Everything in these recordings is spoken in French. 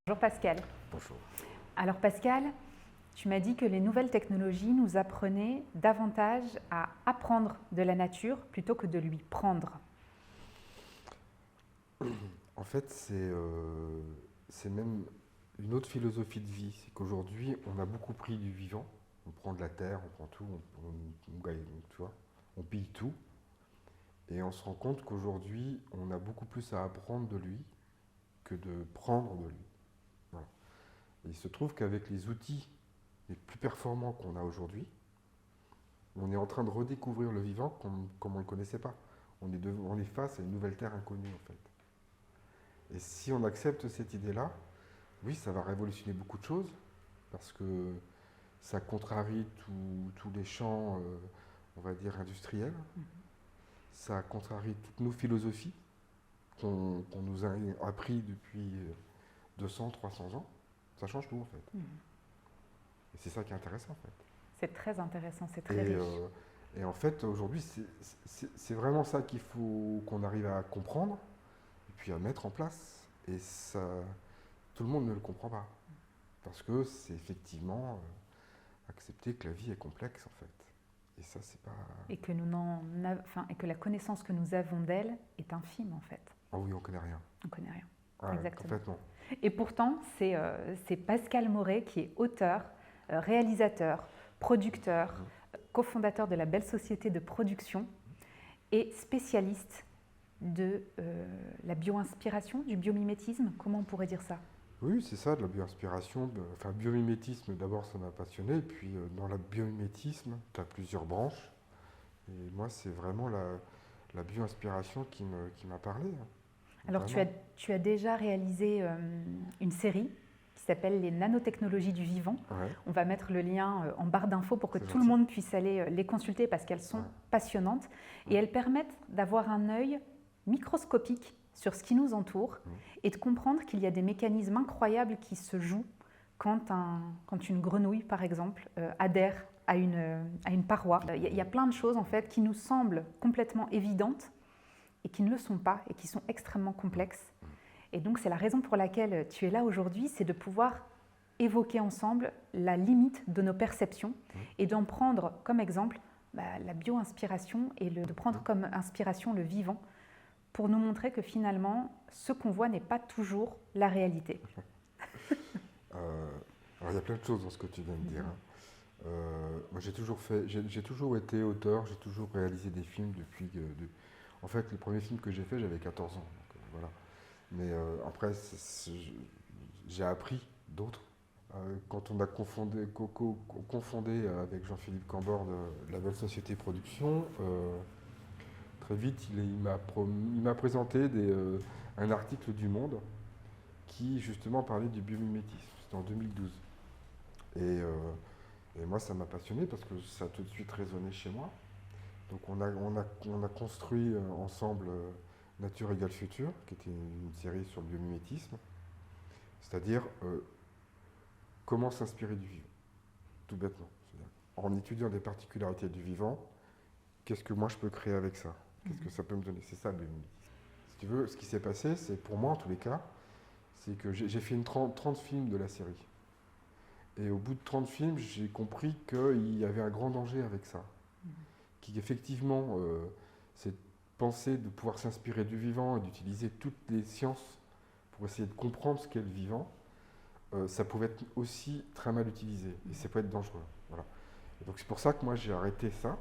Bonjour Pascal. Bonjour. Alors Pascal, tu m'as dit que les nouvelles technologies nous apprenaient davantage à apprendre de la nature plutôt que de lui prendre. En fait, c'est même une autre philosophie de vie. C'est qu'aujourd'hui, on a beaucoup pris du vivant. On prend de la terre, on prend tout, on gagne, tu vois, on pille tout. Et on se rend compte qu'aujourd'hui, on a beaucoup plus à apprendre de lui que de prendre de lui. Voilà. Et il se trouve qu'avec les outils les plus performants qu'on a aujourd'hui, on est en train de redécouvrir le vivant comme on ne le connaissait pas. On est face à une nouvelle terre inconnue, en fait. Et si on accepte cette idée-là, oui, ça va révolutionner beaucoup de choses, parce que ça contrarie tous les champs, on va dire, industriels. Ça contrarie toutes nos philosophies qu'on nous a appris depuis 200, 300 ans. Ça change tout, en fait. Et c'est ça qui est intéressant, en fait. C'est très intéressant, c'est très Et, riche. et en fait, aujourd'hui, c'est vraiment ça qu'il faut qu'on arrive à comprendre et puis à mettre en place. Et ça, tout le monde ne le comprend pas. Parce que c'est effectivement accepter que la vie est complexe, en fait. Et ça, c'est pas... Et que, et que la connaissance que nous avons d'elle est infime en fait. Ah oui, on connaît rien. On ne connaît rien. Ah, Exactement. complètement. Et pourtant, c'est Pascal Moret qui est auteur, réalisateur, producteur, cofondateur de la belle société de production et spécialiste de la bio-inspiration, du biomimétisme. Comment on pourrait dire ça? Oui, c'est ça, de la bioinspiration. Enfin, biomimétisme, d'abord, ça m'a passionné. Et puis, dans le biomimétisme, tu as plusieurs branches. Et moi, c'est vraiment la bioinspiration qui m'a parlé, hein. Alors, Vraiment. tu as déjà réalisé une série qui s'appelle Les nanotechnologies du vivant. Ouais, On va mettre le lien en barre d'infos pour que c'est tout le gentil. monde puisse aller les consulter parce qu'elles sont Ouais. passionnantes et elles permettent d'avoir un œil microscopique sur ce qui nous entoure et de comprendre qu'il y a des mécanismes incroyables qui se jouent quand une grenouille, par exemple, adhère à une paroi. Il y a plein de choses en fait qui nous semblent complètement évidentes et qui ne le sont pas et qui sont extrêmement complexes. Et donc c'est la raison pour laquelle tu es là aujourd'hui, c'est de pouvoir évoquer ensemble la limite de nos perceptions et d'en prendre comme exemple la bio-inspiration et de prendre comme inspiration le vivant pour nous montrer que finalement, ce qu'on voit n'est pas toujours la réalité. Alors, il y a plein de choses dans ce que tu viens de dire, hein. Moi, j'ai toujours été auteur, j'ai toujours réalisé des films depuis en fait, le premier film que j'ai fait, j'avais 14 ans. Donc, voilà. Mais après, j'ai appris d'autres. Quand on a confondé avec Jean-Philippe Cambord de la Belle Société Production, très vite, il m'a présenté un article du Monde qui justement parlait du biomimétisme. C'était en 2012. Et moi, ça m'a passionné parce que ça a tout de suite résonné chez moi. Donc on a construit ensemble Nature égale futur, qui était une série sur le biomimétisme, c'est-à-dire comment s'inspirer du vivant, tout bêtement. C'est-à-dire, en étudiant des particularités du vivant, qu'est-ce que moi je peux créer avec ça? Qu'est-ce que ça peut me donner? C'est ça le biomimétisme. Si tu veux, ce qui s'est passé, c'est pour moi en tous les cas, c'est que j'ai fait 30 films de la série. Et au bout de 30 films, j'ai compris qu'il y avait un grand danger avec ça. Qu'effectivement, cette pensée de pouvoir s'inspirer du vivant et d'utiliser toutes les sciences pour essayer de comprendre ce qu'est le vivant, ça pouvait être aussi très mal utilisé et ça peut être dangereux. Voilà. Et donc c'est pour ça que moi j'ai arrêté ça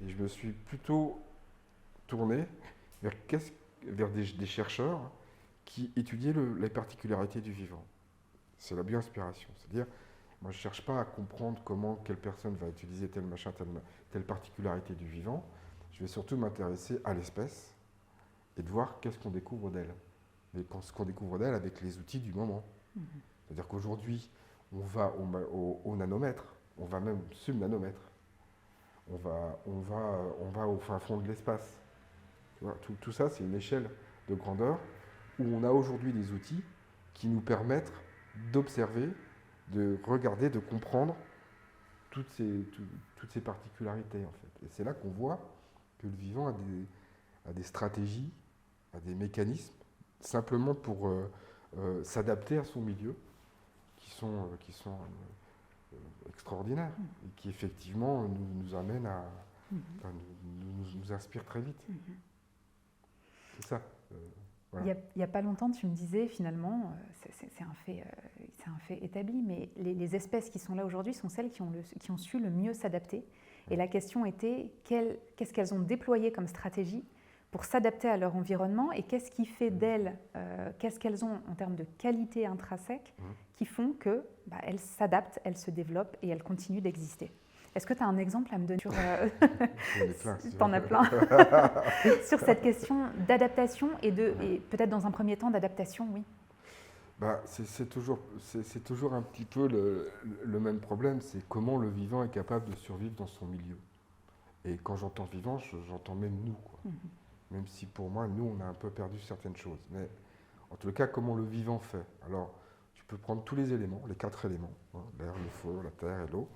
et je me suis plutôt tourné vers, vers des chercheurs qui étudiaient les particularités du vivant. C'est la bio-inspiration. C'est-à-dire, moi je ne cherche pas à comprendre quelle personne va utiliser tel machin, telle particularité du vivant. Je vais surtout m'intéresser à l'espèce et de voir qu'est-ce qu'on découvre d'elle. Mais ce qu'on découvre d'elle avec les outils du moment. C'est-à-dire qu'aujourd'hui, on va au nanomètre, on va même sub-nanomètre. On va au fin fond de l'espace. Tout ça, c'est une échelle de grandeur où on a aujourd'hui des outils qui nous permettent d'observer, de regarder, de comprendre toutes ces particularités, en fait. Et c'est là qu'on voit que le vivant a des stratégies, a des mécanismes, simplement pour s'adapter à son milieu, qui sont extraordinaires et qui effectivement nous amènent à, enfin, nous inspirent très vite. C'est ça. Voilà. Il n'y a pas longtemps, tu me disais finalement, c'est un fait établi, mais les espèces qui sont là aujourd'hui sont celles qui ont su le mieux s'adapter. Et la question était, qu'est-ce qu'elles ont déployé comme stratégie pour s'adapter à leur environnement et qu'est-ce qui fait d'elles, qu'est-ce qu'elles ont en termes de qualité intrinsèque qui font qu'elles s'adaptent, elles se développent et elles continuent d'exister. Est-ce que tu as un exemple à me donner sur... T'en as plein. Sur cette question d'adaptation et peut-être dans un premier temps d'adaptation, oui. C'est toujours un petit peu le même problème, c'est comment le vivant est capable de survivre dans son milieu. Et quand j'entends vivant, j'entends même nous, quoi. Même si pour moi, nous, on a un peu perdu certaines choses. Mais en tout cas, comment le vivant fait. Alors, tu peux prendre tous les éléments, les 4 éléments, hein, l'air, le feu, la terre et l'eau,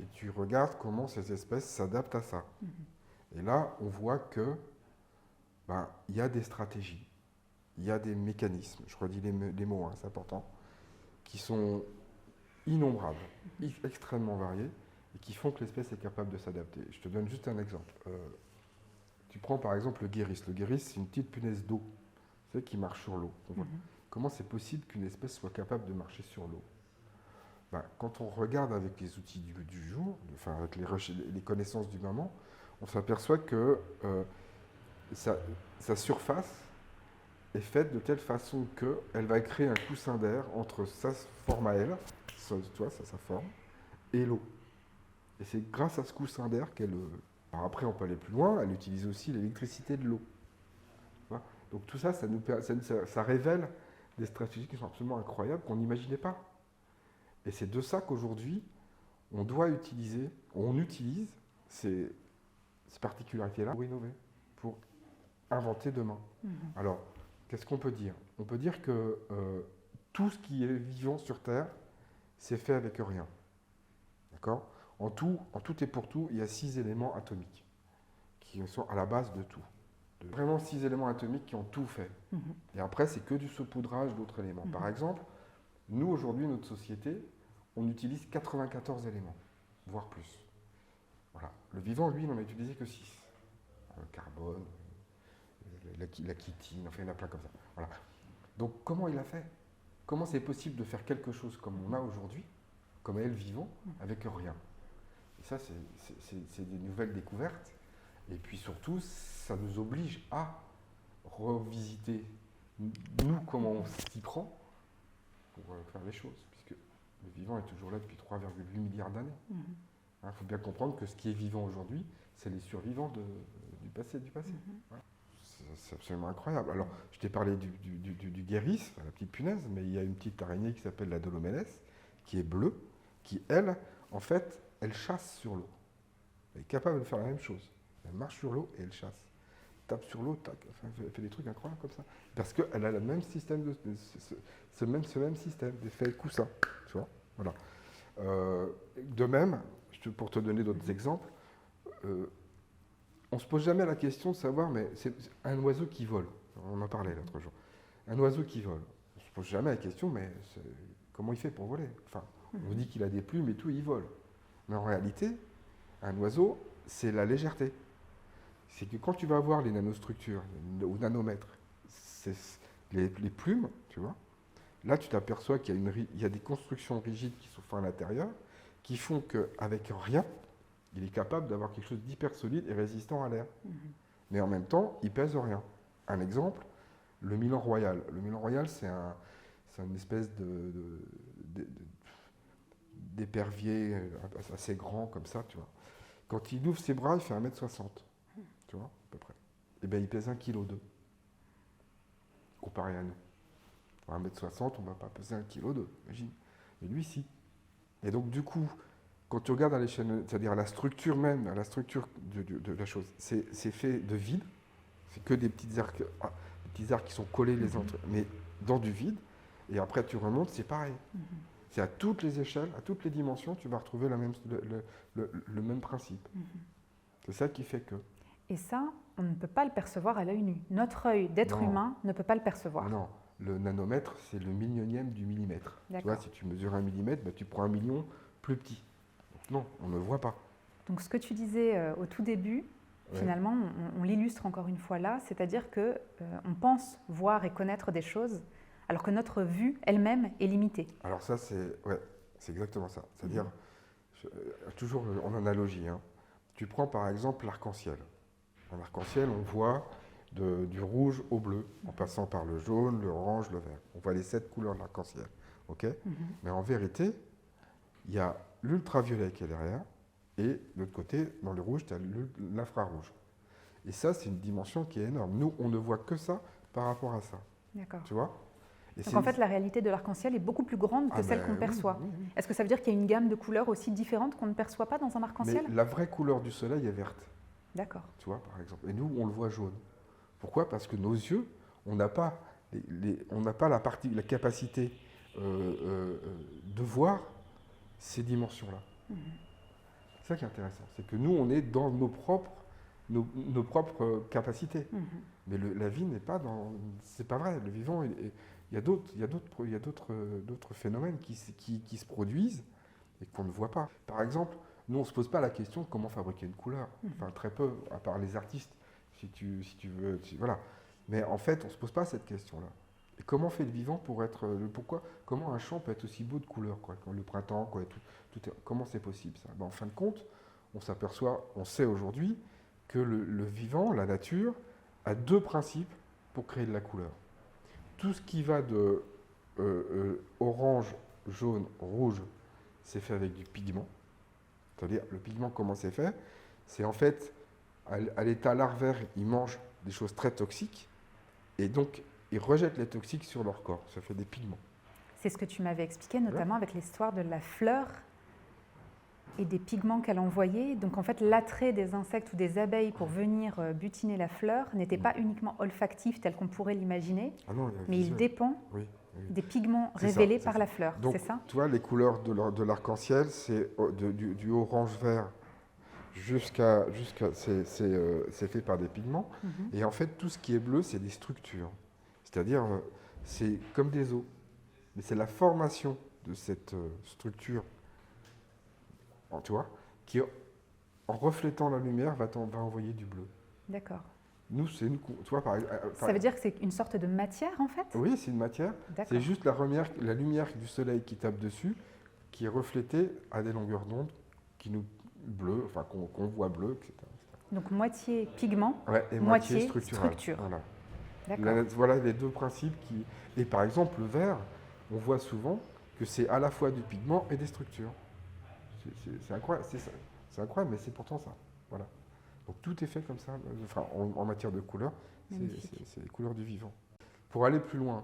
et tu regardes comment ces espèces s'adaptent à ça. Et là, on voit que y a des stratégies, il y a des mécanismes, je redis les mots, hein, c'est important, qui sont innombrables, extrêmement variés, et qui font que l'espèce est capable de s'adapter. Je te donne juste un exemple. Tu prends par exemple le guéris. Le guéris, c'est une petite punaise d'eau, qui marche sur l'eau. Comment c'est possible qu'une espèce soit capable de marcher sur l'eau? Quand on regarde avec les outils du jour, enfin avec les connaissances du moment, on s'aperçoit que sa surface est faite de telle façon qu'elle va créer un coussin d'air entre sa forme à elle, sa forme, et l'eau. Et c'est grâce à ce coussin d'air qu'elle... après, on peut aller plus loin, elle utilise aussi l'électricité de l'eau. Donc tout ça, ça révèle des stratégies qui sont absolument incroyables, qu'on n'imaginait pas. Et c'est de ça qu'aujourd'hui, on utilise ces particularités-là pour innover, pour inventer demain. Alors, qu'est-ce qu'on peut dire? On peut dire que tout ce qui est vivant sur Terre, c'est fait avec rien. D'accord? En tout et pour tout, il y a 6 éléments atomiques qui sont à la base de tout. Vraiment 6 éléments atomiques qui ont tout fait. Et après, c'est que du saupoudrage d'autres éléments. Par exemple, nous, aujourd'hui, notre société, on utilise 94 éléments, voire plus. Voilà. Le vivant, lui, n'en a utilisé que 6. Le carbone, la chitine, enfin, il y en a plein comme ça. Voilà. Donc, comment il a fait? Comment c'est possible de faire quelque chose comme on a aujourd'hui, comme elle vivant, avec rien? Et ça, c'est des nouvelles découvertes. Et puis surtout, ça nous oblige à revisiter, nous, comment on s'y prend pour faire les choses, puisque le vivant est toujours là depuis 3,8 milliards d'années. Il faut bien comprendre que ce qui est vivant aujourd'hui, c'est les survivants du passé. Voilà. C'est absolument incroyable. Alors, je t'ai parlé du guéris, la petite punaise, mais il y a une petite araignée qui s'appelle la Dolomélès, qui est bleue, qui, elle, en fait, elle chasse sur l'eau. Elle est capable de faire la même chose. Elle marche sur l'eau et elle chasse. Tape sur l'eau, tac, elle fait des trucs incroyables comme ça. Parce qu'elle a le même système, ce même système d'effet coussin. Tu vois, voilà. De même, pour te donner d'autres exemples, on ne se pose jamais la question de savoir, mais c'est un oiseau qui vole. On en parlait l'autre jour. Un oiseau qui vole. On ne se pose jamais la question, mais comment il fait pour voler? Enfin, on vous dit qu'il a des plumes et tout, il vole. Mais en réalité, un oiseau, c'est la légèreté. C'est que quand tu vas voir les nanostructures, ou nanomètres, c'est les plumes, tu vois, là tu t'aperçois qu'il y a des constructions rigides qui sont faites à l'intérieur, qui font qu'avec rien, il est capable d'avoir quelque chose d'hyper solide et résistant à l'air. Mais en même temps, il pèse rien. Un exemple, le Milan Royal. Le Milan Royal, c'est une espèce d'épervier assez grand comme ça, tu vois. Quand il ouvre ses bras, il fait 1,60 m, tu vois, à peu près. Et bien, il pèse 1,2 kg, comparé à nous. À 1,60 m, on ne va pas peser 1,2 kg, imagine. Mais lui, si. Et donc, du coup, quand tu regardes à l'échelle, c'est-à-dire à la structure même, à la structure de la chose, c'est fait de vide. C'est que des petits arcs qui sont collés les uns entre eux, mais dans du vide. Et après, tu remontes, c'est pareil. C'est à toutes les échelles, à toutes les dimensions, tu vas retrouver le même principe. C'est ça qui fait que... Et ça, on ne peut pas le percevoir à l'œil nu. Notre œil d'être humain ne peut pas le percevoir. Non. le nanomètre, c'est le millionième du millimètre. Tu vois, D'accord. si tu mesures 1 millimètre, tu prends 1 million plus petit. Donc non, on ne le voit pas. Donc ce que tu disais au tout début, Ouais. finalement, on l'illustre encore une fois là, c'est-à-dire que on pense voir et connaître des choses, alors que notre vue elle-même est limitée. Alors ça, c'est exactement ça. C'est-à-dire, toujours en analogie, hein. Tu prends par exemple l'arc-en-ciel. En arc-en-ciel, on voit du rouge au bleu, en passant par le jaune, l'orange, le vert. On voit les 7 couleurs de l'arc-en-ciel. Ok. Mais en vérité, il y a l'ultraviolet qui est derrière, et de l'autre côté, dans le rouge, tu as l'infrarouge. Et ça, c'est une dimension qui est énorme. Nous, on ne voit que ça par rapport à ça. D'accord. Tu vois? Et Donc en fait, la réalité de l'arc-en-ciel est beaucoup plus grande que celle qu'on perçoit. Oui, oui. Est-ce que ça veut dire qu'il y a une gamme de couleurs aussi différentes qu'on ne perçoit pas dans un Mais arc-en-ciel? la vraie couleur du soleil est verte, D'accord. tu vois, par exemple. Et nous, on le voit jaune. Pourquoi? Parce que nos yeux, on n'a pas, on n'a pas la capacité de voir ces dimensions-là. C'est ça qui est intéressant. C'est que nous, on est dans nos propres capacités. Mais la vie n'est pas dans... C'est pas vrai. Le vivant, il y a d'autres phénomènes qui se produisent et qu'on ne voit pas. Par exemple, nous, on ne se pose pas la question de comment fabriquer une couleur. Enfin, très peu, à part les artistes, si tu veux. Voilà. Mais en fait, on ne se pose pas cette question-là. Et comment fait le vivant pour être... Comment un champ peut être aussi beau de couleurs, quoi, le printemps, quoi, comment c'est possible, ça? En fin de compte, on sait aujourd'hui que le vivant, la nature, a 2 principes pour créer de la couleur. Tout ce qui va de orange, jaune, rouge, c'est fait avec du pigment. C'est-à-dire, le pigment, comment c'est fait? C'est en fait, à l'état larvaire, ils mangent des choses très toxiques, et donc, ils rejettent les toxiques sur leur corps. Ça fait des pigments. C'est ce que tu m'avais expliqué, notamment avec l'histoire de la fleur et des pigments qu'elle envoyait. Donc en fait, l'attrait des insectes ou des abeilles pour venir butiner la fleur n'était pas uniquement olfactif tel qu'on pourrait l'imaginer, mais il dépend des pigments révélés par la fleur. Donc, c'est ça? tu vois, les couleurs de l'arc-en-ciel, c'est du orange-vert c'est fait par des pigments. Et en fait, tout ce qui est bleu, c'est des structures. C'est-à-dire, c'est comme des os. Mais c'est la formation de cette structure, tu vois, qui, en reflétant la lumière, va envoyer du bleu. D'accord. Nous, tu vois, ça veut dire que c'est une sorte de matière, en fait? Oui, c'est une matière. C'est juste la lumière du soleil qui tape dessus, qui est reflétée à des longueurs d'onde qui nous bleu, enfin qu'on voit bleu, etc. Donc moitié pigment, et moitié structure. Voilà. Voilà les 2 principes qui... Et par exemple, le vert, on voit souvent que c'est à la fois du pigment et des structures. C'est incroyable, c'est incroyable, mais c'est pourtant ça. Voilà. Donc tout est fait comme ça, enfin, en matière de couleurs, c'est les couleurs du vivant. Pour aller plus loin,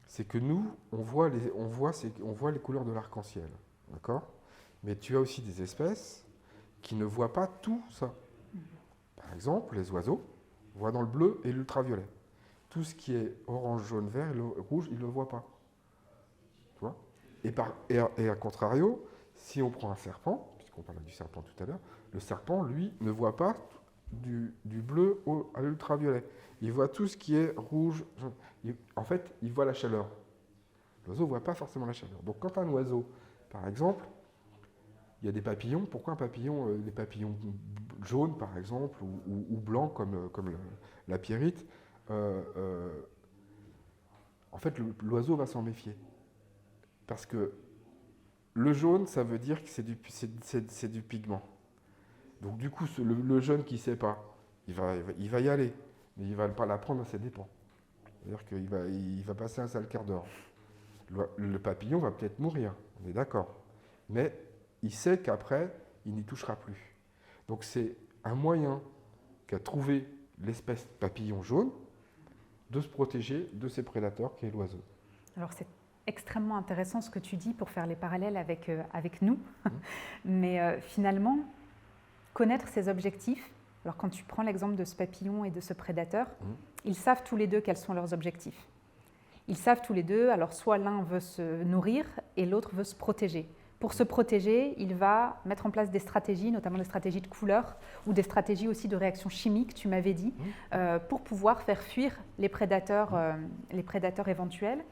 c'est que nous, on voit les couleurs de l'arc-en-ciel, d'accord? Mais tu as aussi des espèces qui ne voient pas tout ça. Par exemple, les oiseaux voient dans le bleu et l'ultraviolet. Tout ce qui est orange, jaune, vert et rouge, ils ne le voient pas. Tu vois? Et à contrario, si on prend un serpent, puisqu'on parlait du serpent tout à l'heure, le serpent, lui, ne voit pas du bleu à l'ultraviolet. Il voit tout ce qui est rouge, jaune. En fait, il voit la chaleur. L'oiseau ne voit pas forcément la chaleur. Donc quand un oiseau, par exemple, il y a des papillons. Pourquoi un papillon, des papillons jaunes par exemple, ou blancs comme la pierrite, en fait l'oiseau va s'en méfier. Parce que le jaune, ça veut dire que c'est du pigment. Donc du coup, le jaune qui ne sait pas, il va y aller, mais il ne va pas la prendre à ses dépens. C'est-à-dire qu'il va passer un sale quart d'heure. Le papillon va peut-être mourir, on est d'accord. Mais il sait qu'après, il n'y touchera plus. Donc c'est un moyen qu'a trouvé l'espèce papillon jaune de se protéger de ses prédateurs, qui est l'oiseau. Alors c'est extrêmement intéressant ce que tu dis pour faire les parallèles avec nous. Mais finalement, connaître ses objectifs, alors quand tu prends l'exemple de ce papillon et de ce prédateur, ils savent tous les deux quels sont leurs objectifs. Ils savent tous les deux, alors soit l'un veut se nourrir et l'autre veut se protéger. Pour se protéger, il va mettre en place des stratégies, notamment des stratégies de couleur ou des stratégies aussi de réaction chimique, tu m'avais dit, pour pouvoir faire fuir les prédateurs éventuels.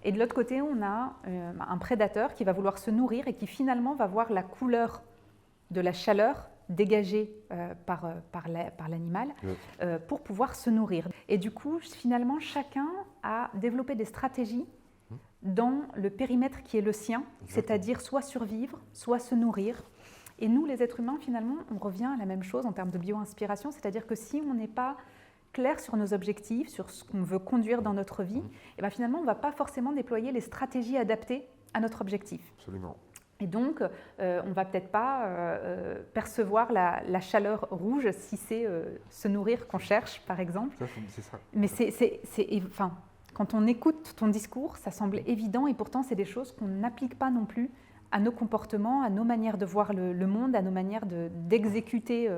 Et de l'autre côté, on a un prédateur qui va vouloir se nourrir et qui finalement va voir la couleur de la chaleur dégagée par l'animal pour pouvoir se nourrir. Et du coup, finalement, chacun a développé des stratégies dans le périmètre qui est le sien, c'est-à-dire soit survivre, soit se nourrir. Et nous, les êtres humains, finalement, on revient à la même chose en termes de bio-inspiration, c'est-à-dire que si on n'est pas clair sur nos objectifs, sur ce qu'on veut conduire dans notre vie, et bien finalement, on ne va pas forcément déployer les stratégies adaptées à notre objectif. Absolument. Et donc, on ne va peut-être pas percevoir la chaleur rouge si c'est se nourrir qu'on cherche, par exemple. C'est ça. Mais enfin, quand on écoute ton discours, ça semble évident et pourtant, c'est des choses qu'on n'applique pas non plus à nos comportements, à nos manières de voir le monde, à nos manières d'exécuter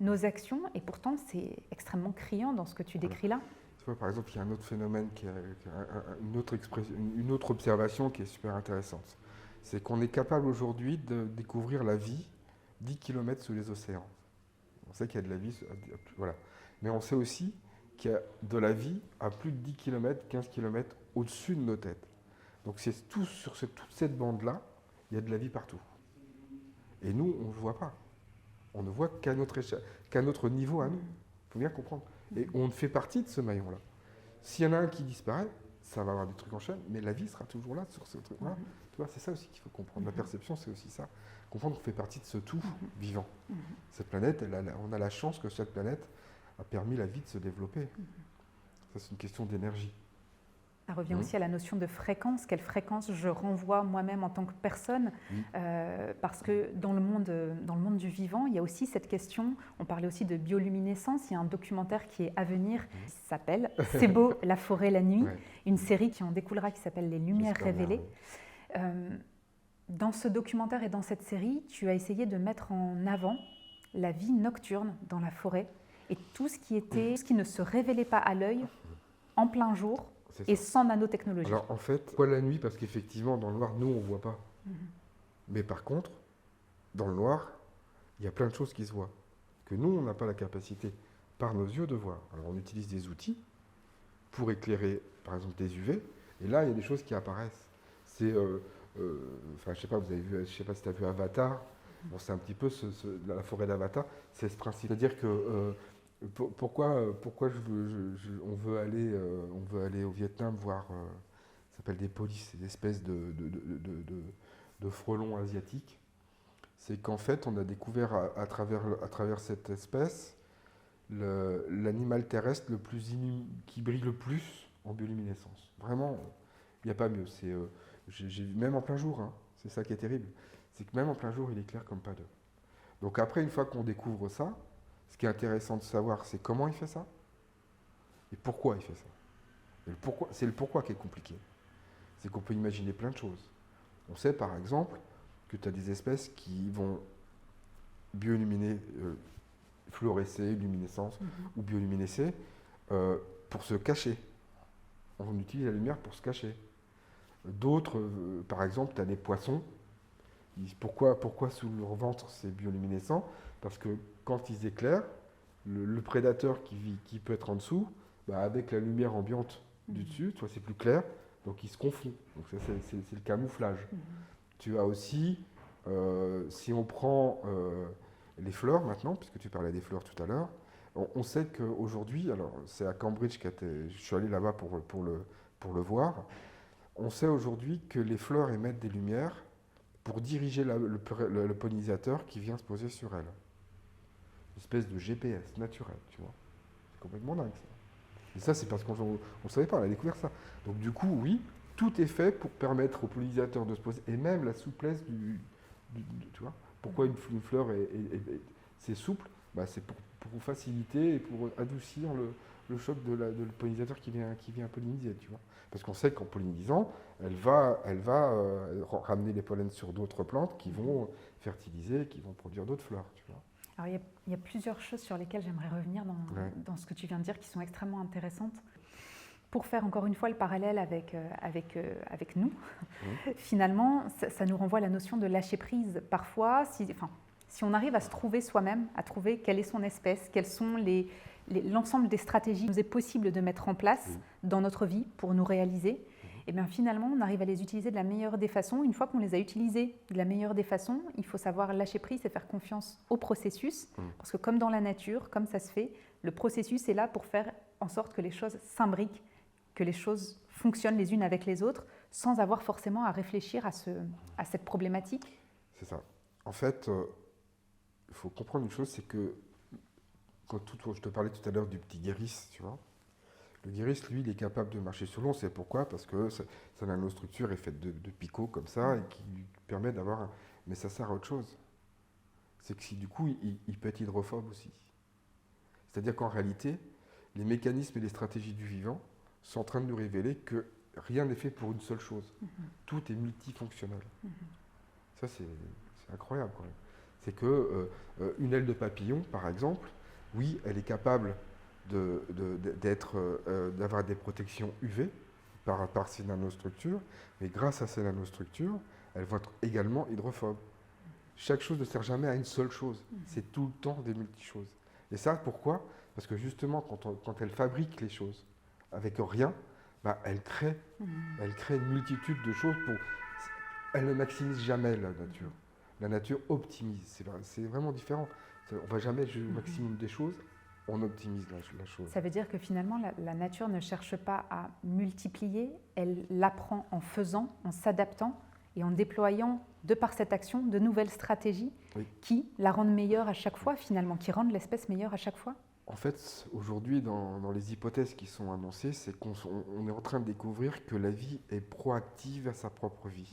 nos actions. Et pourtant, c'est extrêmement criant dans ce que tu décris là. Tu vois, par exemple, il y a un autre phénomène, une autre observation qui est super intéressante. C'est qu'on est capable aujourd'hui de découvrir la vie 10 km sous les océans. On sait qu'il y a de la vie, voilà. Mais on sait aussi qu'il y a de la vie à plus de 10 km, 15 km au-dessus de nos têtes. Donc c'est tout sur toute cette bande-là, il y a de la vie partout. Et nous, on ne le voit pas. On ne voit qu'à notre niveau à nous. Il faut bien comprendre. Et on fait partie de ce maillon-là. S'il y en a un qui disparaît, ça va avoir des trucs en chaîne, mais la vie sera toujours là sur ce truc-là. Tu vois, c'est ça aussi qu'il faut comprendre. La perception, c'est aussi ça. Comprendre qu'on fait partie de ce tout vivant. Cette planète, on a la chance que cette planète a permis la vie de se développer. Ça, c'est une question d'énergie. Ça revient aussi à la notion de fréquence. Quelle fréquence je renvoie moi-même en tant que personne parce que dans le monde du vivant, il y a aussi cette question, on parlait aussi de bioluminescence, il y a un documentaire qui est à venir qui s'appelle « C'est beau, la forêt, la nuit », une série qui en découlera qui s'appelle « Les Lumières révélées ». Dans ce documentaire et dans cette série, tu as essayé de mettre en avant la vie nocturne dans la forêt et tout ce qui ne se révélait pas à l'œil en plein jour et sans nanotechnologie. Alors en fait, pourquoi la nuit? Parce qu'effectivement, dans le noir, nous, on ne voit pas. Mais par contre, dans le noir, il y a plein de choses qui se voient, que nous, on n'a pas la capacité, par nos yeux, de voir. Alors on utilise des outils pour éclairer, par exemple, des UV, et là, il y a des choses qui apparaissent. C'est, enfin, je sais pas, vous avez vu, je sais pas si tu as vu Avatar, bon, c'est un petit peu la forêt d'Avatar, c'est ce principe. C'est-à-dire que pourquoi on veut aller au Vietnam voir, ça s'appelle des polis, des espèces de frelons asiatiques. C'est qu'en fait, on a découvert à travers cette espèce l'animal terrestre qui brille le plus en bioluminescence. Vraiment, il n'y a pas mieux. Même en plein jour, hein, c'est ça qui est terrible. C'est que même en plein jour, il est clair comme pas deux. Donc après, une fois qu'on découvre ça, ce qui est intéressant de savoir, c'est comment il fait ça et pourquoi il fait ça. C'est le pourquoi qui est compliqué. C'est qu'on peut imaginer plein de choses. On sait par exemple que tu as des espèces qui vont bioluminer, fluorescer, luminescence ou bioluminescer pour se cacher. On utilise la lumière pour se cacher. D'autres, par exemple, tu as des poissons. Pourquoi sous leur ventre c'est bioluminescent? Parce que quand ils éclairent, le prédateur qui peut être en dessous, avec la lumière ambiante du dessus, tu vois, c'est plus clair, donc il se confond. Donc ça, c'est le camouflage. Tu as aussi, si on prend les fleurs maintenant, puisque tu parlais des fleurs tout à l'heure, on sait qu'aujourd'hui, alors c'est à Cambridge je suis allé là-bas pour le voir, on sait aujourd'hui que les fleurs émettent des lumières pour diriger le pollinisateur qui vient se poser sur elles. Une espèce de GPS naturel, tu vois. C'est complètement dingue, ça. Et ça, c'est parce qu'on ne savait pas, on a découvert ça. Donc du coup, oui, tout est fait pour permettre au pollinisateur de se poser, et même la souplesse tu vois. Pourquoi une fleur c'est souple? C'est pour faciliter et pour adoucir le choc de le pollinisateur qui vient polliniser, tu vois. Parce qu'on sait qu'en pollinisant, elle va ramener les pollens sur d'autres plantes qui vont fertiliser, qui vont produire d'autres fleurs, tu vois. Alors, il y a plusieurs choses sur lesquelles j'aimerais revenir dans ce que tu viens de dire qui sont extrêmement intéressantes. pour faire encore une fois le parallèle avec nous, finalement, ça nous renvoie à la notion de lâcher prise. Parfois, si on arrive à se trouver soi-même, à trouver quelle est son espèce, quelles sont l'ensemble des stratégies qu'il nous est possible de mettre en place dans notre vie pour nous réaliser, et bien finalement, on arrive à les utiliser de la meilleure des façons. Une fois qu'on les a utilisées de la meilleure des façons, il faut savoir lâcher prise et faire confiance au processus. Parce que comme dans la nature, comme ça se fait, le processus est là pour faire en sorte que les choses s'imbriquent, que les choses fonctionnent les unes avec les autres, sans avoir forcément à réfléchir à cette problématique. C'est ça. En fait, il faut comprendre une chose, c'est que, je te parlais tout à l'heure du petit guérisse, tu vois. Le guérisse, lui, il est capable de marcher sur l'eau. C'est pourquoi? Parce que sa nanostructure est faite de picots comme ça et qui lui permet d'avoir. Mais ça sert à autre chose. C'est que si du coup, il peut être hydrophobe aussi. C'est-à-dire qu'en réalité, les mécanismes et les stratégies du vivant sont en train de nous révéler que rien n'est fait pour une seule chose. Tout est multifonctionnel. Ça, c'est incroyable quand même. C'est que une aile de papillon, par exemple, oui, elle est capable d'avoir des protections UV par ces nanostructures, mais grâce à ces nanostructures, elles vont être également hydrophobes. Chaque chose ne sert jamais à une seule chose. C'est tout le temps des multi-choses. Et ça, pourquoi? Parce que justement, quand elle fabrique les choses avec rien, bah, elle crée une multitude de choses. Elle ne maximise jamais la nature. La nature optimise. C'est vraiment différent. On ne va jamais jouer au maximum des choses. On optimise la chose. Ça veut dire que finalement, la nature ne cherche pas à multiplier, elle l'apprend en faisant, en s'adaptant et en déployant, de par cette action, de nouvelles stratégies qui la rendent meilleure à chaque fois, finalement, qui rendent l'espèce meilleure à chaque fois. En fait, aujourd'hui, dans les hypothèses qui sont annoncées, c'est qu'on est en train de découvrir que la vie est proactive à sa propre vie,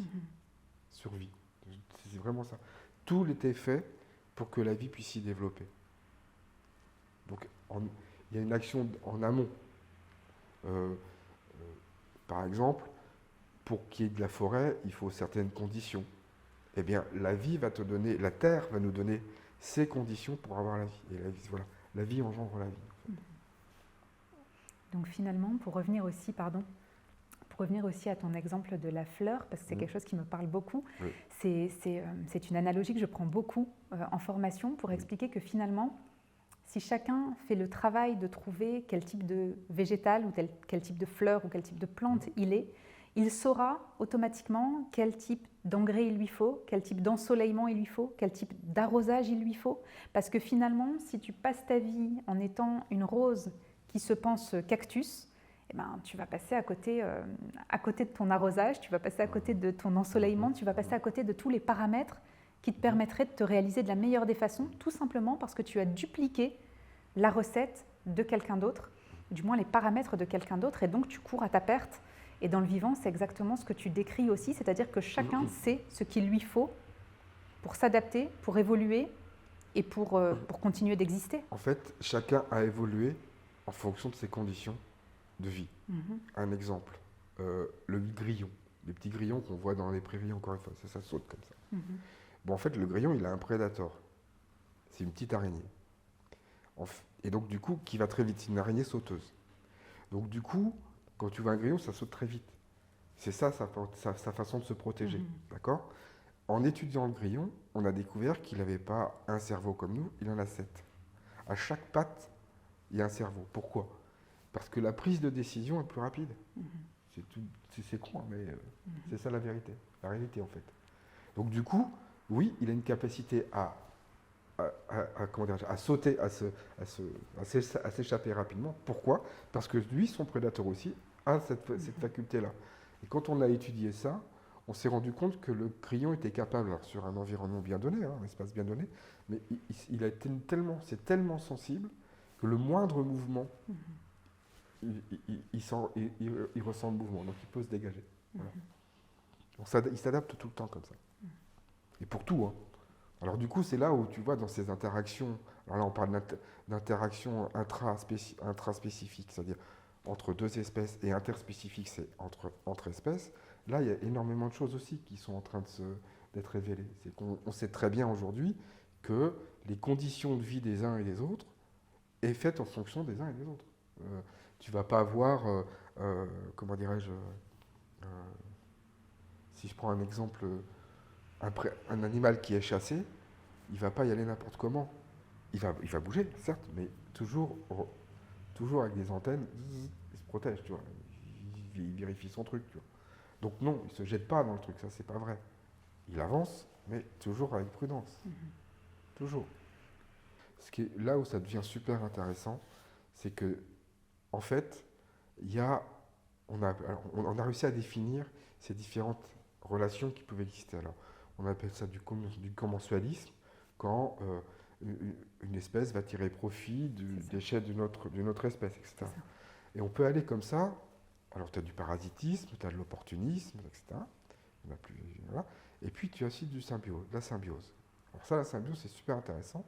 survie. C'est vraiment ça. Tout était fait pour que la vie puisse s'y développer. Donc, il y a une action en amont. Par exemple, pour qu'il y ait de la forêt, il faut certaines conditions. Eh bien, la terre va nous donner ces conditions pour avoir la vie. Et la vie engendre la vie. En fait. Donc finalement, pour revenir aussi à ton exemple de la fleur, parce que c'est quelque chose qui me parle beaucoup, c'est une analogie que je prends beaucoup en formation pour expliquer que finalement, si chacun fait le travail de trouver quel type de végétal ou quel type de fleur ou quel type de plante il saura automatiquement quel type d'engrais il lui faut, quel type d'ensoleillement il lui faut, quel type d'arrosage il lui faut. Parce que finalement, si tu passes ta vie en étant une rose qui se pense cactus, eh ben, tu vas passer à côté de ton arrosage, tu vas passer à côté de ton ensoleillement, tu vas passer à côté de tous les paramètres qui te permettraient de te réaliser de la meilleure des façons, tout simplement parce que tu as dupliqué la recette de quelqu'un d'autre, du moins les paramètres de quelqu'un d'autre, et donc tu cours à ta perte. Et dans le vivant, c'est exactement ce que tu décris aussi, c'est-à-dire que chacun sait ce qu'il lui faut pour s'adapter, pour évoluer et pour continuer d'exister. En fait, chacun a évolué en fonction de ses conditions de vie. Un exemple, le grillon. Les petits grillons qu'on voit dans les prairies, encore une fois, ça saute comme ça. Bon, en fait, le grillon, il a un prédateur. C'est une petite araignée. Et donc, du coup, qui va très vite. C'est une araignée sauteuse. Donc, du coup, quand tu vois un grillon, ça saute très vite. C'est ça sa façon de se protéger. D'accord? En étudiant le grillon, on a découvert qu'il n'avait pas un cerveau comme nous, il en a 7. À chaque patte, il y a un cerveau. Pourquoi? Parce que la prise de décision est plus rapide. C'est con, mais c'est ça la vérité. La réalité, en fait. Donc, du coup, oui, il a une capacité à sauter, à s'échapper rapidement. Pourquoi? Parce que lui, son prédateur aussi, a cette faculté-là. Et quand on a étudié ça, on s'est rendu compte que le grillon était capable, alors sur un environnement bien donné, un espace bien donné, mais c'est tellement sensible que le moindre mouvement, il ressent le mouvement, donc il peut se dégager. Voilà. Donc il s'adapte tout le temps comme ça. Et pour tout, hein. Alors du coup, c'est là où tu vois dans ces interactions, alors là on parle d'interactions intraspécifiques, c'est-à-dire entre deux espèces, et interspécifiques, c'est entre espèces. Là, il y a énormément de choses aussi qui sont en train d'être révélées. C'est qu'on sait très bien aujourd'hui que les conditions de vie des uns et des autres est faite en fonction des uns et des autres. Tu vas pas avoir, comment dirais-je, si je prends un exemple, un animal qui est chassé, il va pas y aller n'importe comment. Il va bouger, certes, mais toujours avec des antennes, il se protège, tu vois. Il vérifie son truc, tu vois. Donc non, il se jette pas dans le truc, ça c'est pas vrai. Il avance, mais toujours avec prudence. Toujours. Là où ça devient super intéressant, c'est que, en fait, on a réussi à définir ces différentes relations qui peuvent exister. Alors, on appelle ça du commensalisme, quand une espèce va tirer profit du déchet d'une autre espèce, etc. Et on peut aller comme ça. Alors, tu as du parasitisme, tu as de l'opportunisme, etc. Voilà. Et puis, tu as aussi de la symbiose. Alors ça, la symbiose, c'est super intéressant.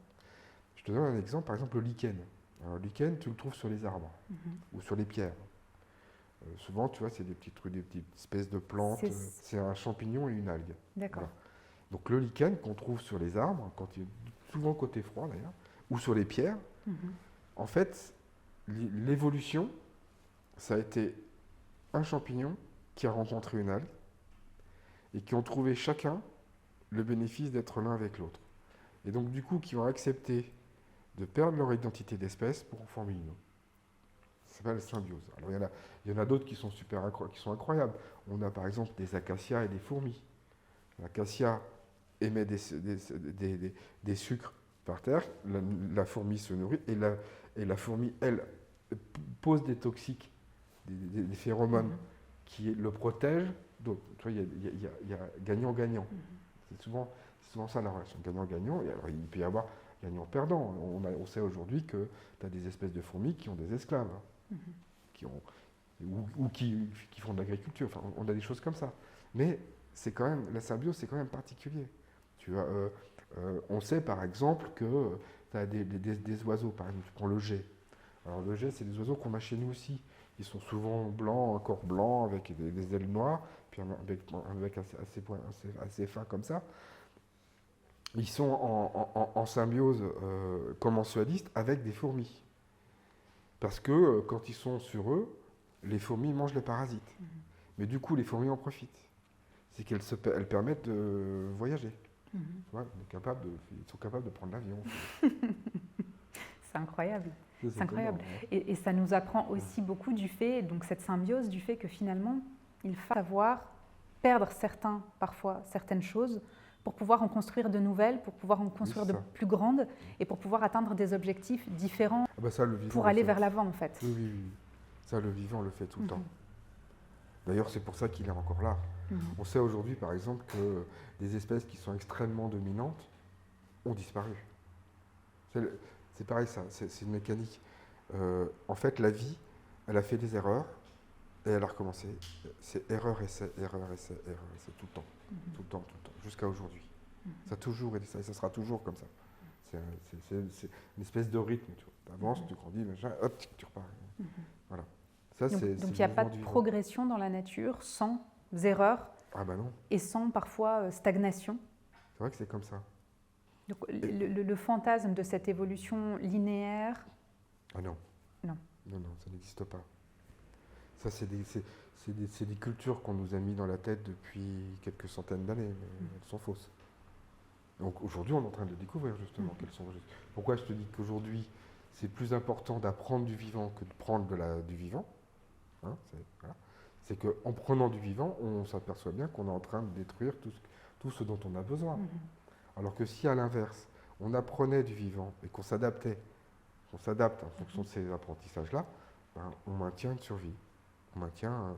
Je te donne un exemple, par exemple le lichen. Alors, le lichen, tu le trouves sur les arbres ou sur les pierres. Souvent, tu vois, c'est des petites espèces de plantes. C'est un champignon et une algue. D'accord. Voilà. Donc le lichen qu'on trouve sur les arbres, souvent côté froid d'ailleurs, ou sur les pierres, en fait, l'évolution, ça a été un champignon qui a rencontré une algue et qui ont trouvé chacun le bénéfice d'être l'un avec l'autre. Et donc du coup, qui ont accepté de perdre leur identité d'espèce pour en former une autre. Ça s'appelle la symbiose. Alors il y en a d'autres qui sont incroyables. On a par exemple des acacias et des fourmis. L'acacia émet des sucres par terre, la fourmi se nourrit, et la fourmi, elle, pose des toxiques, des phéromones qui le protègent d'autres. Tu vois, il y a gagnant-gagnant. C'est souvent ça la relation, gagnant-gagnant. Et alors, il peut y avoir gagnant-perdant. On sait aujourd'hui que tu as des espèces de fourmis qui ont des esclaves, ou qui font de l'agriculture. Enfin, on a des choses comme ça. Mais c'est quand même, la symbiose, c'est quand même particulier. On sait par exemple que tu as des oiseaux, par exemple, tu prends le jet. Alors le jet, c'est des oiseaux qu'on a chez nous aussi. Ils sont souvent blancs, un corps blanc, avec des ailes noires, puis un bec assez fin comme ça. Ils sont en symbiose commensaliste avec des fourmis. Parce que quand ils sont sur eux, les fourmis mangent les parasites. Mais du coup, les fourmis en profitent. C'est qu'elles permettent de voyager. Tu vois, ils sont capables de prendre l'avion. C'est incroyable. C'est incroyable. Et ça nous apprend aussi beaucoup du fait, donc cette symbiose, du fait que finalement, il faut savoir perdre parfois certaines choses pour pouvoir en construire de nouvelles, pour pouvoir en construire de plus grandes et pour pouvoir atteindre des objectifs différents pour aller vers l'avant en fait. Oui. Ça, le vivant le fait tout le temps. D'ailleurs, c'est pour ça qu'il est encore là. On sait aujourd'hui, par exemple, que des espèces qui sont extrêmement dominantes ont disparu. C'est pareil, ça, c'est une mécanique. En fait, la vie, elle a fait des erreurs et elle a recommencé. C'est erreur, essai, erreur, essai, tout le temps. Tout le temps, jusqu'à aujourd'hui. Ça a toujours été ça et ça sera toujours comme ça. C'est une espèce de rythme. Tu avances, tu grandis, machin, hop, tu repars. Voilà. Ça, donc il n'y a pas de progression dans la nature sans erreur et sans parfois stagnation. C'est vrai que c'est comme ça. Donc, le fantasme de cette évolution linéaire... Ah non. Non, ça n'existe pas. Ça, c'est des cultures qu'on nous a mis dans la tête depuis quelques centaines d'années, mais elles sont fausses. Donc aujourd'hui, on est en train de découvrir justement quelles sont. Pourquoi je te dis qu'aujourd'hui, c'est plus important d'apprendre du vivant que de prendre du vivant. C'est qu'en prenant du vivant, on s'aperçoit bien qu'on est en train de détruire tout ce dont on a besoin. Alors que si à l'inverse, on apprenait du vivant et qu'on s'adapte en fonction de ces apprentissages-là, on maintient une survie, on maintient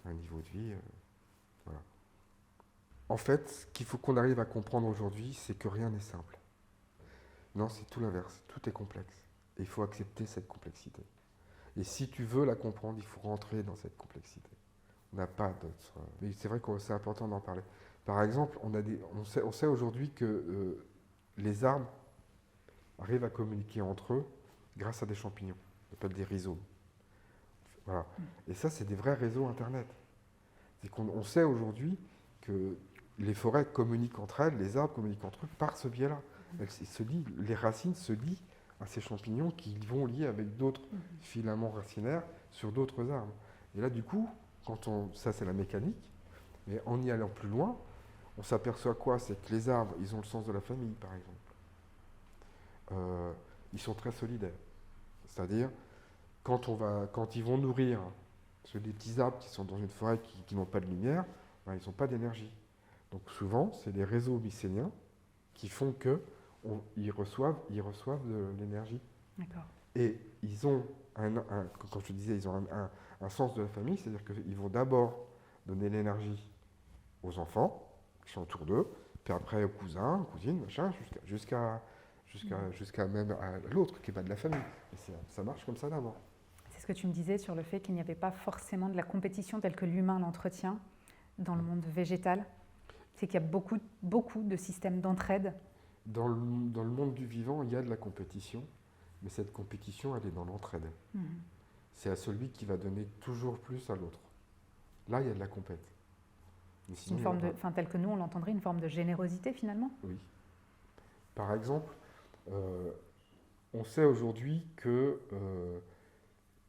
un niveau de vie. Voilà. En fait, ce qu'il faut qu'on arrive à comprendre aujourd'hui, c'est que rien n'est simple. Non, c'est tout l'inverse, tout est complexe. Et il faut accepter cette complexité. Et si tu veux la comprendre, il faut rentrer dans cette complexité. On n'a pas d'autre. Mais c'est vrai que c'est important d'en parler. Par exemple, on sait aujourd'hui que les arbres arrivent à communiquer entre eux grâce à des champignons. On appelle des rhizomes. Voilà. Et ça, c'est des vrais réseaux Internet. C'est qu'on sait aujourd'hui que les forêts communiquent entre elles, les arbres communiquent entre eux par ce biais-là. Les racines se lient à ces champignons qui vont lier avec d'autres filaments racinaires sur d'autres arbres. Et là, du coup, ça c'est la mécanique, mais en y allant plus loin, on s'aperçoit quoi? C'est que les arbres, ils ont le sens de la famille, par exemple. Ils sont très solidaires. C'est-à-dire, quand ils vont nourrir des petits arbres qui sont dans une forêt qui n'ont pas de lumière, ben, ils n'ont pas d'énergie. Donc souvent, c'est les réseaux mycéniens qui font qu'ils reçoivent de l'énergie. D'accord. Et ils ont, comme je te disais, ils ont un sens de la famille, c'est-à-dire qu'ils vont d'abord donner l'énergie aux enfants qui sont autour d'eux, puis après aux cousins, aux cousines, machin, jusqu'à même à l'autre qui n'est pas de la famille. Et ça marche comme ça d'abord. C'est ce que tu me disais sur le fait qu'il n'y avait pas forcément de la compétition telle que l'humain l'entretient dans le monde végétal. C'est qu'il y a beaucoup de systèmes d'entraide. Dans le monde du vivant, il y a de la compétition, mais cette compétition, elle est dans l'entraide. C'est à celui qui va donner toujours plus à l'autre. Là, il y a de la compète. Une forme telle que nous, on l'entendrait, une forme de générosité finalement. Oui. Par exemple, on sait aujourd'hui que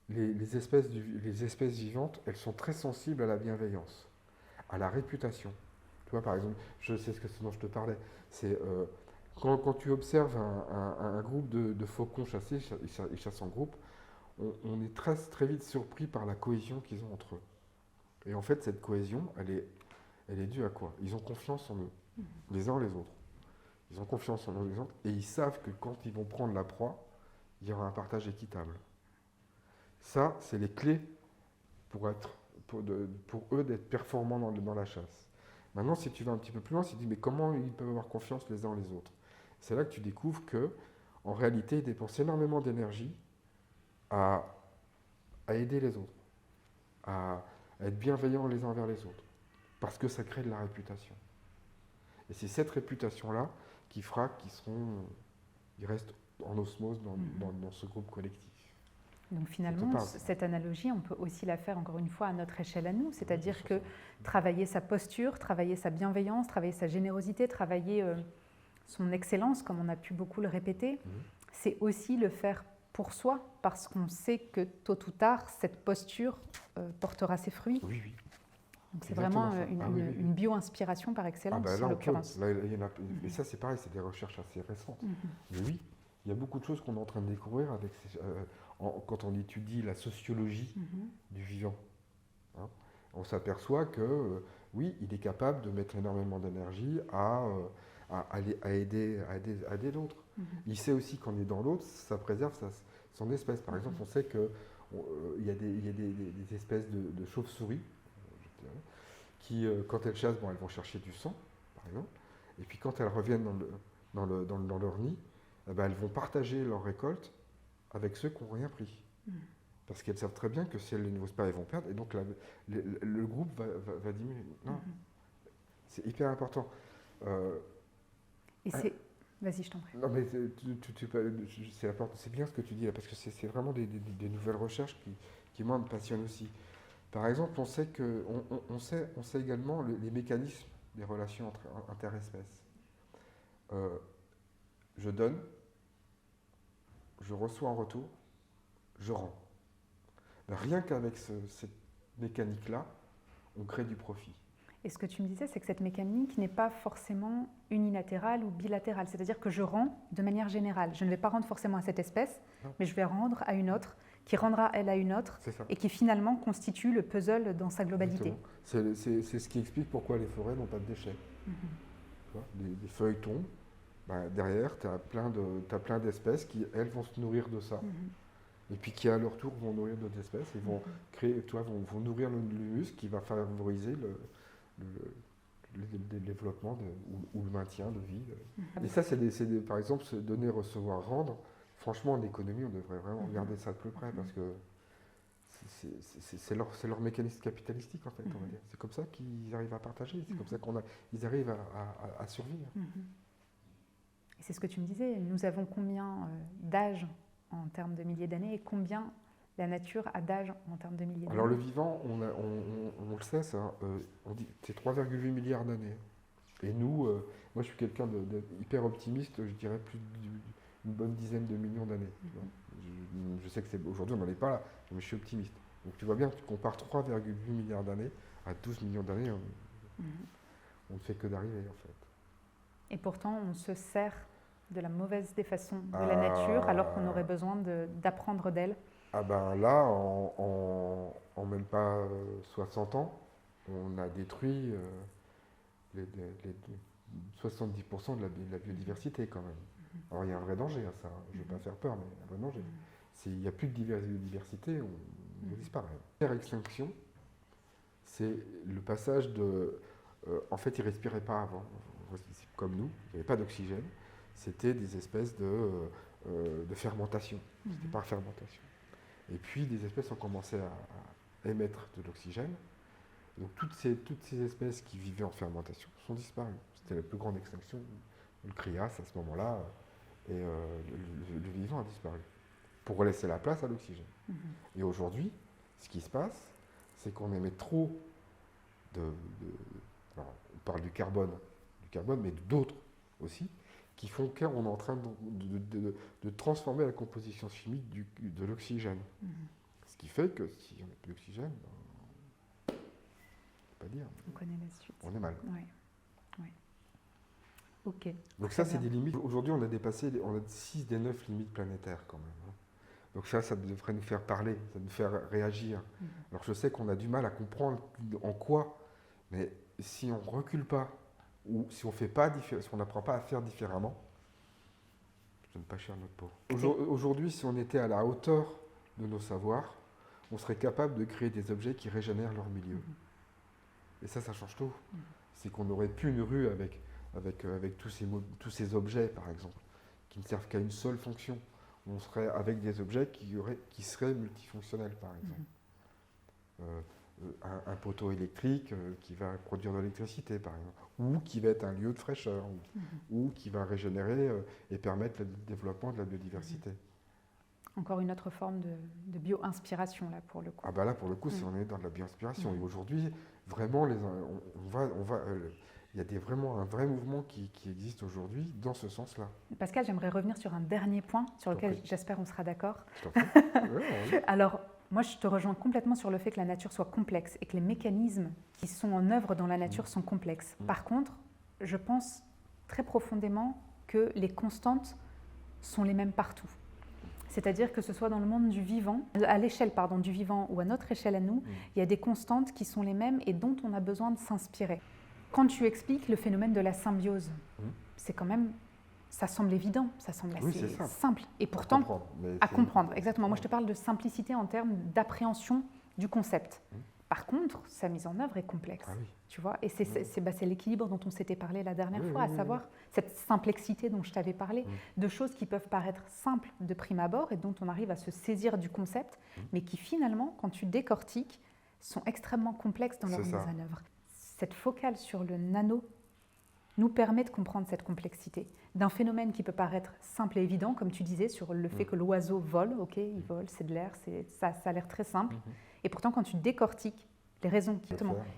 les espèces vivantes, elles sont très sensibles à la bienveillance, à la réputation. Tu vois, par exemple, je sais ce dont je te parlais, c'est quand tu observes un groupe de faucons chassés, ils chassent en groupe, on est très vite surpris par la cohésion qu'ils ont entre eux. Et en fait, cette cohésion, elle est due à quoi? Ils ont confiance en eux, les uns les autres. Ils ont confiance en eux les autres, et ils savent que quand ils vont prendre la proie, il y aura un partage équitable. Ça, c'est les clés pour eux d'être performants dans la chasse. Maintenant, si tu vas un petit peu plus loin, tu te dis, mais comment ils peuvent avoir confiance les uns les autres? C'est là que tu découvres que, en réalité, ils dépensent énormément d'énergie à aider les autres, à être bienveillants les uns envers les autres, parce que ça crée de la réputation. Et c'est cette réputation-là qui fera qu'ils restent en osmose dans ce groupe collectif. Donc finalement, cette analogie, on peut aussi la faire encore une fois à notre échelle à nous, c'est-à-dire que travailler sa posture, travailler sa bienveillance, travailler sa générosité, travailler son excellence, comme on a pu beaucoup le répéter, c'est aussi le faire pour soi, parce qu'on sait que tôt ou tard, cette posture portera ses fruits. Oui, oui. Donc c'est vraiment une bio-inspiration par excellence, en l'occurrence. Et ça, c'est pareil, c'est des recherches assez récentes. Mais oui, il y a beaucoup de choses qu'on est en train de découvrir quand on étudie la sociologie du vivant. Hein. On s'aperçoit que, oui, il est capable de mettre énormément d'énergie à aider l'autre. Il sait aussi qu'en aidant l'autre, ça préserve son espèce. Par exemple, on sait qu'il y a des espèces de chauves-souris qui, quand elles chassent, elles vont chercher du sang, par exemple. Et puis quand elles reviennent dans leur nid, elles vont partager leur récolte avec ceux qui n'ont rien pris. Parce qu'elles savent très bien que si elles ne n'osent pas, elles vont perdre. Et donc le groupe va diminuer. Non. C'est hyper important. Vas-y, je t'en prie. Non, mais c'est bien ce que tu dis là, parce que c'est vraiment des nouvelles recherches qui moi, me passionnent aussi. Par exemple, on sait également les mécanismes des relations interespèces. Je donne, je reçois en retour, je rends. Rien qu'avec cette mécanique-là, on crée du profit. Et ce que tu me disais, c'est que cette mécanique n'est pas forcément unilatérale ou bilatérale. C'est-à-dire que je rends de manière générale. Je ne vais pas rendre forcément à cette espèce, mais je vais rendre à une autre, qui rendra elle à une autre, et qui finalement constitue le puzzle dans sa globalité. C'est ce qui explique pourquoi les forêts n'ont pas de déchets. Les feuilles tombent, derrière, tu as plein d'espèces qui, elles, vont se nourrir de ça. Et puis qui, à leur tour, vont nourrir d'autres espèces et vont vont nourrir l'humus qui va favoriser le développement ou le maintien de vie. Et ça, par exemple, se donner, recevoir, rendre. Franchement, en économie, on devrait vraiment regarder ça de plus près parce que c'est leur mécanisme capitalistique, en fait, on va dire. C'est comme ça qu'ils arrivent à partager, c'est comme ça qu'ils arrivent à survivre. Et c'est ce que tu me disais, nous avons combien d'âge en termes de milliers d'années et combien la nature a d'âge en termes de milliers d'années? Alors le vivant, on le sait, ça, on dit c'est 3,8 milliards d'années. Et nous, moi je suis quelqu'un de hyper optimiste, je dirais une bonne dizaine de millions d'années. Je sais que aujourd'hui, on n'en est pas là, mais je suis optimiste. Donc tu vois bien, tu compares 3,8 milliards d'années à 12 millions d'années, on ne fait que d'arriver en fait. Et pourtant, on se sert de la mauvaise des façons de la nature, alors qu'on aurait besoin d'apprendre d'elle. Ah ben là, en même pas 60 ans, on a détruit les 70% de la biodiversité quand même. Alors il y a un vrai danger à ça, je ne vais pas faire peur, mais il y a un vrai danger. S'il n'y a plus de biodiversité, on disparaît. La première extinction, c'est le passage de... en fait, ils ne respiraient pas avant, comme nous, il n'y avait pas d'oxygène, c'était des espèces de fermentation, c'était par fermentation. Et puis des espèces ont commencé à émettre de l'oxygène. Donc toutes ces espèces qui vivaient en fermentation sont disparues. C'était la plus grande extinction, le Crias à ce moment-là, et le vivant a disparu, pour laisser la place à l'oxygène. Et aujourd'hui, ce qui se passe, c'est qu'on émet trop alors, on parle du carbone, mais d'autres aussi, qui font qu'on est en train de transformer la composition chimique de l'oxygène. Ce qui fait que si on n'a plus d'oxygène, on ne peut pas dire. On connaît la suite. On est mal. Ouais. Ok. Donc ça, c'est des limites. Aujourd'hui, on a dépassé, on a 6 des 9 limites planétaires quand même. Donc ça devrait nous faire parler, ça nous faire réagir. Alors je sais qu'on a du mal à comprendre en quoi, mais si on ne recule pas, ou si on fait pas si on n'apprend pas à faire différemment, ça ne pas cher notre peau. Aujourd'hui, si on était à la hauteur de nos savoirs, on serait capable de créer des objets qui régénèrent leur milieu. Et ça change tout. C'est qu'on n'aurait plus une rue avec tous ces objets, par exemple, qui ne servent qu'à une seule fonction. On serait avec des objets qui seraient multifonctionnels, par exemple. Un poteau électrique qui va produire de l'électricité, par exemple, ou qui va être un lieu de fraîcheur, ou qui va régénérer et permettre le développement de la biodiversité. Encore une autre forme de bio-inspiration, là, pour le coup. Ah bah là, pour le coup, si on est dans de la bio-inspiration. Et aujourd'hui, vraiment, il y a vraiment un vrai mouvement qui existe aujourd'hui dans ce sens-là. Pascal, j'aimerais revenir sur un dernier point sur lequel j'espère on sera d'accord. Ouais. Alors, moi, je te rejoins complètement sur le fait que la nature soit complexe et que les mécanismes qui sont en œuvre dans la nature sont complexes. Par contre, je pense très profondément que les constantes sont les mêmes partout. C'est-à-dire que ce soit dans le monde du vivant, à l'échelle du vivant ou à notre échelle à nous, il y a des constantes qui sont les mêmes et dont on a besoin de s'inspirer. Quand tu expliques le phénomène de la symbiose, c'est quand même, ça semble évident, ça semble assez simple. Et pourtant, à comprendre. Exactement. Moi, je te parle de simplicité en termes d'appréhension du concept. Par contre, sa mise en œuvre est complexe. Tu vois, et c'est l'équilibre dont on s'était parlé la dernière fois, à savoir cette simplexité dont je t'avais parlé, de choses qui peuvent paraître simples de prime abord et dont on arrive à se saisir du concept, mais qui finalement, quand tu décortiques, sont extrêmement complexes dans leur mise en œuvre. Cette focale sur le nano nous permet de comprendre cette complexité d'un phénomène qui peut paraître simple et évident, comme tu disais, sur le fait que l'oiseau vole, ok, il vole, c'est de l'air, ça a l'air très simple. Et pourtant, quand tu décortiques les raisons qui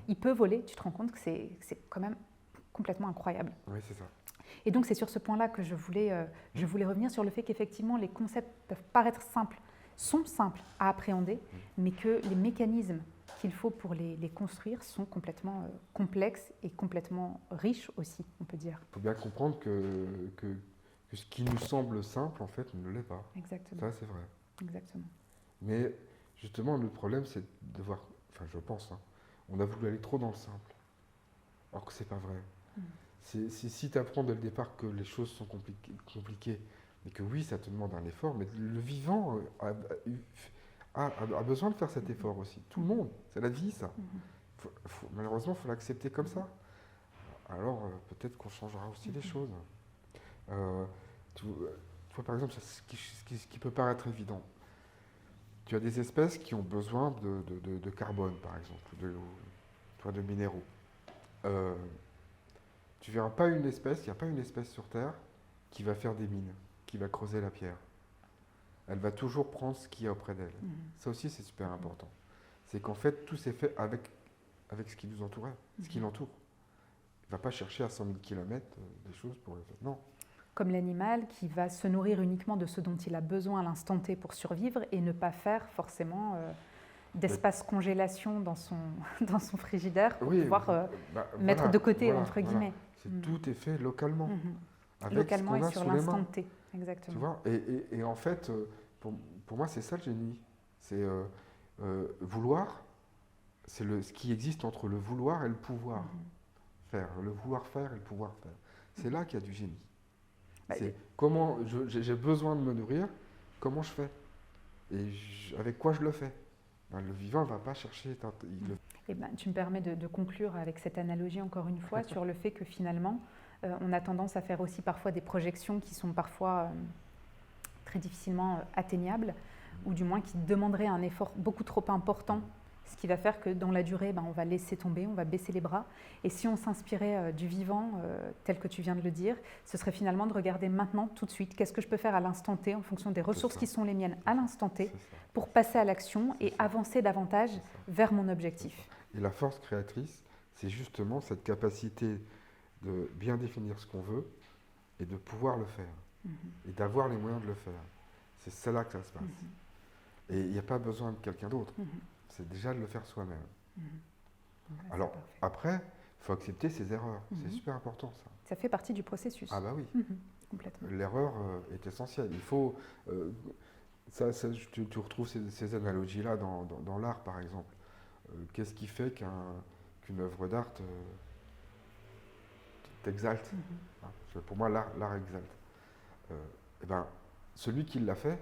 il peut voler, tu te rends compte que c'est quand même complètement incroyable. Oui, c'est ça. Et donc, c'est sur ce point-là que je voulais revenir sur le fait qu'effectivement, les concepts peuvent paraître simples, sont simples à appréhender, mais que les mécanismes qu'il faut pour les construire sont complètement complexes et complètement riches aussi, on peut dire. Il faut bien comprendre que ce qui nous semble simple, en fait, ne l'est pas. Exactement. Ça, c'est vrai. Exactement. Mais justement, le problème, c'est de voir, enfin, je pense, on a voulu aller trop dans le simple, alors que c'est pas vrai. Si tu apprends dès le départ que les choses sont compliquées, et que oui, ça te demande un effort, mais le vivant a besoin de faire cet effort aussi. Tout le monde, c'est la vie, ça. Malheureusement, il faut l'accepter comme ça. Alors, peut-être qu'on changera aussi les choses. Tu vois, par exemple, ce qui peut paraître évident. Tu as des espèces qui ont besoin de carbone, par exemple, de minéraux. Tu verras pas une espèce, il n'y a pas une espèce sur Terre qui va faire des mines, qui va creuser la pierre. Elle va toujours prendre ce qu'il y a auprès d'elle. Ça aussi, c'est super important. C'est qu'en fait, tout s'est fait avec ce qui nous entourait, ce qui l'entoure. Il ne va pas chercher à 100 000 km des choses pour le faire. Non. comme l'animal qui va se nourrir uniquement de ce dont il a besoin à l'instant T pour survivre et ne pas faire forcément d'espace congélation dans son, dans son frigidaire pour pouvoir mettre de côté, entre guillemets. Tout est fait localement. Avec localement ce qu'on et a sur sous les l'instant mains. T, exactement. Tu vois, et en fait, pour moi, c'est ça le génie. C'est vouloir, c'est ce qui existe entre le vouloir et le pouvoir faire. Le vouloir faire et le pouvoir faire. C'est là qu'il y a du génie. C'est comment j'ai besoin de me nourrir, comment je fais et avec quoi je le fais. Le vivant ne va pas chercher. Tu me permets de conclure avec cette analogie encore une fois sur le fait que finalement, on a tendance à faire aussi parfois des projections qui sont parfois très difficilement atteignables, ou du moins qui demanderaient un effort beaucoup trop important, ce qui va faire que dans la durée, on va laisser tomber, on va baisser les bras. Et si on s'inspirait du vivant, tel que tu viens de le dire, ce serait finalement de regarder maintenant, tout de suite, qu'est-ce que je peux faire à l'instant T, en fonction des ressources qui sont les miennes à l'instant T, pour passer à l'action et avancer davantage vers mon objectif. Et la force créatrice, c'est justement cette capacité de bien définir ce qu'on veut et de pouvoir le faire. Et d'avoir les moyens de le faire. C'est là que ça se passe. Et il n'y a pas besoin de quelqu'un d'autre. C'est déjà de le faire soi-même. Alors, après, il faut accepter ses erreurs. C'est super important, ça. Ça fait partie du processus. Ah bah oui. Complètement. L'erreur est essentielle. Il faut... tu retrouves ces analogies-là dans l'art, par exemple. Qu'est-ce qui fait qu'une œuvre d'art t'exalte? Pour moi, l'art exalte. Celui qui l'a fait,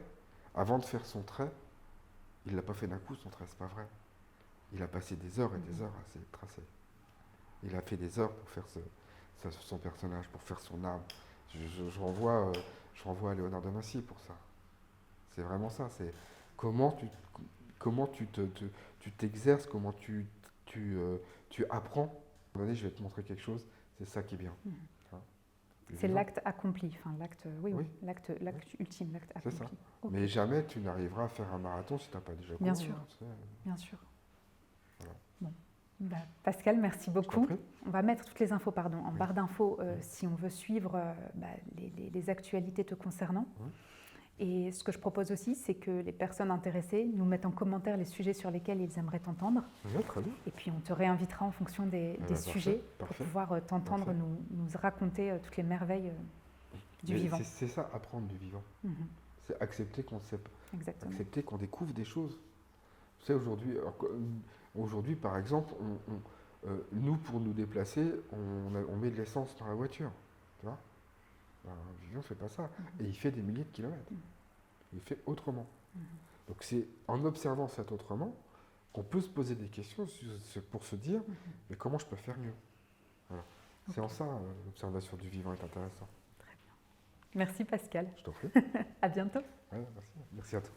avant de faire son trait, il ne l'a pas fait d'un coup, son trait, c'est pas vrai. Il a passé des heures et des heures à se tracer. Il a fait des heures pour faire son personnage, pour faire son arme. Je renvoie à Léonard de Vinci pour ça. C'est vraiment ça. C'est comment tu t'exerces, comment tu apprends. À un moment donné, je vais te montrer quelque chose. C'est ça qui est bien. C'est l'acte accompli, l'acte ultime, l'acte accompli. C'est ça. Okay. Mais jamais tu n'arriveras à faire un marathon si tu n'as pas déjà couru. Bien sûr, bien sûr. Voilà. Bon. Pascal, merci beaucoup. On va mettre toutes les infos en barre d'infos si on veut suivre les actualités te concernant. Et ce que je propose aussi, c'est que les personnes intéressées nous mettent en commentaire les sujets sur lesquels ils aimeraient t'entendre. Très bien. Et puis on te réinvitera en fonction des sujets pour pouvoir t'entendre nous raconter toutes les merveilles du vivant. C'est ça, apprendre du vivant. C'est accepter qu'on sait, accepter qu'on découvre des choses. Tu sais, aujourd'hui, par exemple, nous, pour nous déplacer, on met de l'essence dans la voiture. Tu vois ? Le vivant ne fait pas ça. Et il fait des milliers de kilomètres. Il fait autrement. Donc c'est en observant cet autrement qu'on peut se poser des questions pour se dire mais comment je peux faire mieux. Voilà. C'est en ça l'observation du vivant est intéressant. Très bien. Merci Pascal. Je t'en prie. À bientôt. Ouais, merci à toi.